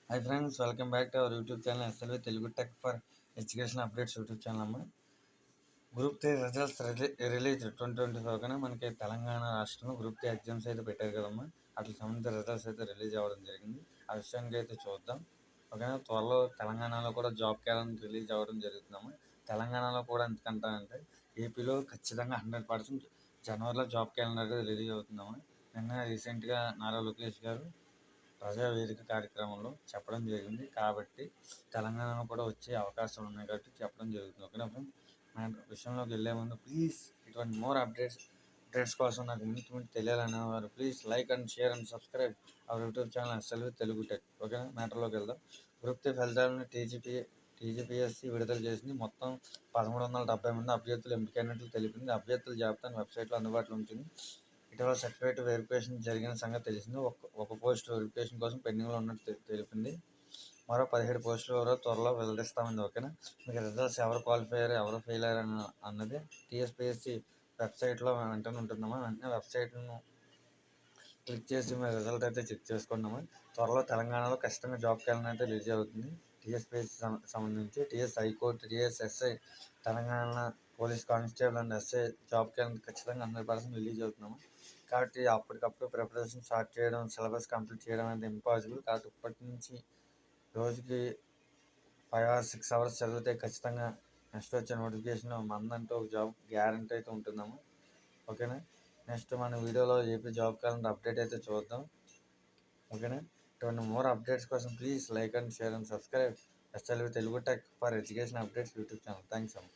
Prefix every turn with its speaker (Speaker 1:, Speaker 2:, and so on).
Speaker 1: Hi friends, welcome back to our YouTube channel SLV Telugu tech for education updates YouTube channel అమ్మ. Group 3 results release 2025 కానీ మనకి తెలంగాణ రాష్ట్రంలో group 3 exams అయితే పెట్టారు కదమ్మా. వాటికి సంబంధించిన రిజల్ట్స్ అయితే రిలీజ్ అవ్వడం జరిగింది. ఆ విషయానికి అయితే చూద్దాం. ఓకేనా. త్వరలో తెలంగాణలో కూడా జాబ్ క్యాలెండర్ రిలీజ్ అవ్వడం జరుగుతుందమ్మా. తెలంగాణలో కూడా ఎందుకంటానంటే ఏపీలో ఖచ్చితంగా 100% జనవరిలో జాబ్ క్యాలెండర్ రిలీజ్ అవుతుందమ్మా. నిన్న రీసెంట్గా నారా లోకేష్ గారు ప్రజావేదిక కార్యక్రమంలో చెప్పడం జరిగింది. కాబట్టి తెలంగాణలో కూడా వచ్చే అవకాశాలు ఉన్నాయి కాబట్టి చెప్పడం జరుగుతుంది. ఓకేనా ఫ్రెండ్స్. మన విషయంలోకి వెళ్ళే ముందు ప్లీజ్ ఇటువంటి మోర్ అప్డేట్స్ కోసం నాకు ముందు తెలియాలనేవారు please like and share and subscribe our YouTube channel SLV Telugu tech. ఓకేనా. మ్యాటర్లోకి వెళ్దాం. గ్రూప్ 3 ఫలితాలను టీజీపీఎస్సీ విడుదల చేసింది. మొత్తం 1370 మంది అభ్యర్థులు ఎంపికైనట్లు తెలిపింది. అభ్యర్థుల జాబితాను వెబ్సైట్లో అందుబాటులో ఉంచింది. ఇటీవల సర్టిఫికేట్ వెరిఫికేషన్ జరిగిన సంగతి తెలిసింది. ఒక పోస్ట్ వెరిఫికేషన్ కోసం పెండింగ్లో ఉన్నట్టు తెలిపింది. మరో 17 పోస్టులు త్వరలో వెల్లడిస్తామంది. ఓకేనా. మీకు రిజల్ట్స్ ఎవరు క్వాలిఫై అయ్యారు, ఎవరు ఫెయిల్ అయ్యారు అన్నది టీఎస్పీఎస్సీ వెబ్సైట్లో వెంటనే ఉంటుందమ్మా. వెంటనే వెబ్సైట్ను క్లిక్ చేసి మీ రిజల్ట్ అయితే చెక్ చేసుకున్నాము. త్వరలో తెలంగాణలో ఖచ్చితంగా జాబ్ క్యాలెండర్ అయితే రిలీజ్ అవుతుంది. టీఎస్పీఎస్సీ సంబంధించి TS high court, TSSI, Telangana police constable and SI job calendar ఖచ్చితంగా 100% రిలీజ్ అవుతున్నాము. కాబట్టి అప్పటికప్పుడు ప్రిపరేషన్ స్టార్ట్ చేయడం, సిలబస్ కంప్లీట్ చేయడం అనేది ఇంపాసిబుల్. కాబట్టి ఇప్పటి నుంచి రోజుకి 5 or 6 hours చదివితే ఖచ్చితంగా నెక్స్ట్ వచ్చే నోటిఫికేషన్ మందంటూ ఒక జాబ్ గ్యారంటీ అయితే ఉంటుందమ్మా. ఓకేనా. నెక్స్ట్ మన వీడియోలో ఏపీ జాబ్ క్యాలెండర్ అప్డేట్ అయితే చూద్దాం. ఓకేనా. ఇటువంటి మోర్ అప్డేట్స్ కోసం please like and share and subscribe SLV Telugu tech for education updates YouTube channel. Thanks అమ్మా.